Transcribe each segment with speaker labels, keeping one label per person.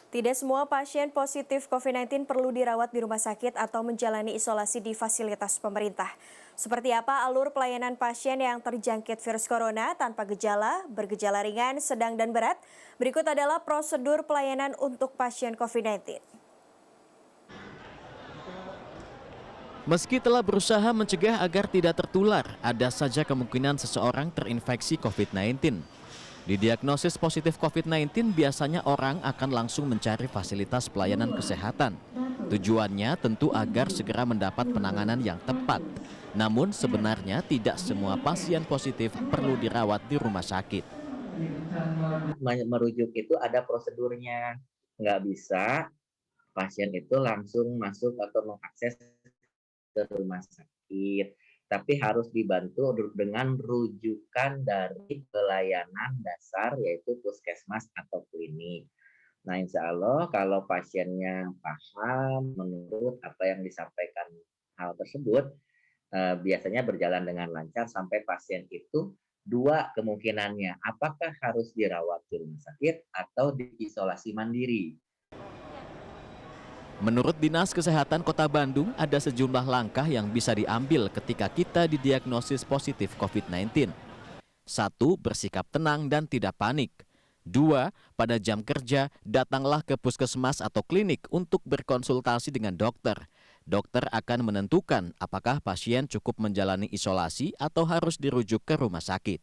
Speaker 1: Tidak semua pasien positif COVID-19 perlu dirawat di rumah sakit atau menjalani isolasi di fasilitas pemerintah. Seperti apa alur pelayanan pasien yang terjangkit virus corona tanpa gejala, bergejala ringan, sedang, dan berat? Berikut adalah prosedur pelayanan untuk pasien COVID-19.
Speaker 2: Meski telah berusaha mencegah agar tidak tertular, ada saja kemungkinan seseorang terinfeksi COVID-19. Didiagnosis positif COVID-19, biasanya orang akan langsung mencari fasilitas pelayanan kesehatan. Tujuannya tentu agar segera mendapat penanganan yang tepat. Namun sebenarnya tidak semua pasien positif perlu dirawat di rumah sakit.
Speaker 3: Merujuk itu ada prosedurnya, nggak bisa pasien itu langsung masuk atau mengakses ke rumah sakit, tapi harus dibantu dengan rujukan dari pelayanan dasar yaitu puskesmas atau klinik. Nah, insya Allah kalau pasiennya paham menurut apa yang disampaikan hal tersebut, biasanya berjalan dengan lancar sampai pasien itu dua kemungkinannya, apakah harus dirawat di rumah sakit atau diisolasi mandiri.
Speaker 2: Menurut Dinas Kesehatan Kota Bandung, ada sejumlah langkah yang bisa diambil ketika kita didiagnosis positif COVID-19. 1. Bersikap tenang dan tidak panik. 2. Pada jam kerja, datanglah ke puskesmas atau klinik untuk berkonsultasi dengan dokter. Dokter akan menentukan apakah pasien cukup menjalani isolasi atau harus dirujuk ke rumah sakit.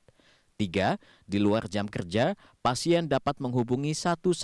Speaker 2: 3. Di luar jam kerja, pasien dapat menghubungi 119.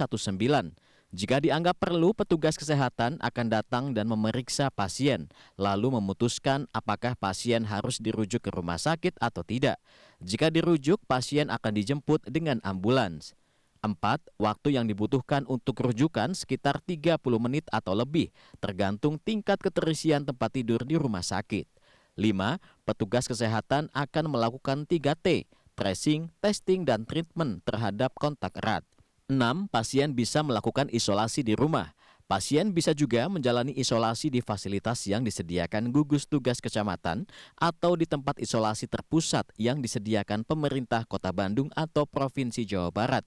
Speaker 2: Jika dianggap perlu, petugas kesehatan akan datang dan memeriksa pasien, lalu memutuskan apakah pasien harus dirujuk ke rumah sakit atau tidak. Jika dirujuk, pasien akan dijemput dengan ambulans. 4. Waktu yang dibutuhkan untuk rujukan sekitar 30 menit atau lebih, tergantung tingkat keterisian tempat tidur di rumah sakit. 5. Petugas kesehatan akan melakukan 3T, tracing, testing, dan treatment terhadap kontak erat. 6. Pasien bisa melakukan isolasi di rumah. Pasien bisa juga menjalani isolasi di fasilitas yang disediakan gugus tugas kecamatan atau di tempat isolasi terpusat yang disediakan pemerintah Kota Bandung atau Provinsi Jawa Barat.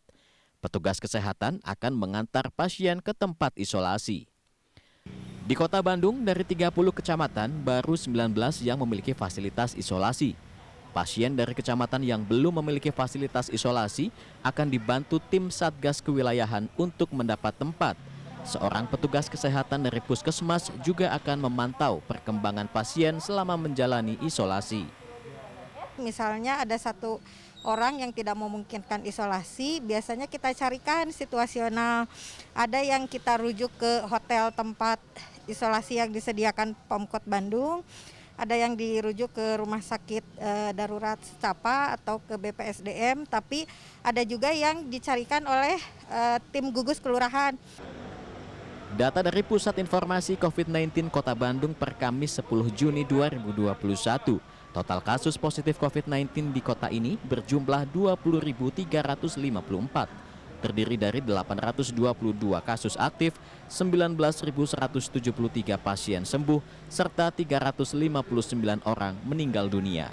Speaker 2: Petugas kesehatan akan mengantar pasien ke tempat isolasi. Di Kota Bandung, dari 30 kecamatan, baru 19 yang memiliki fasilitas isolasi. Pasien dari kecamatan yang belum memiliki fasilitas isolasi akan dibantu tim Satgas Kewilayahan untuk mendapat tempat. Seorang petugas kesehatan dari puskesmas juga akan memantau perkembangan pasien selama menjalani isolasi.
Speaker 4: Misalnya ada satu orang yang tidak memungkinkan isolasi, biasanya kita carikan situasional. Ada yang kita rujuk ke hotel tempat isolasi yang disediakan Pemkot Bandung. Ada yang dirujuk ke rumah sakit darurat Secapa atau ke BPSDM, tapi ada juga yang dicarikan oleh tim gugus kelurahan.
Speaker 2: Data dari Pusat Informasi COVID-19 Kota Bandung per Kamis 10 Juni 2021, total kasus positif COVID-19 di kota ini berjumlah 20.354. Terdiri dari 822 kasus aktif, 19.173 pasien sembuh, serta 359 orang meninggal dunia.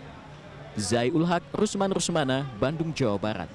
Speaker 2: Zai Ul Haq, Rusman Rusmana, Bandung, Jawa Barat.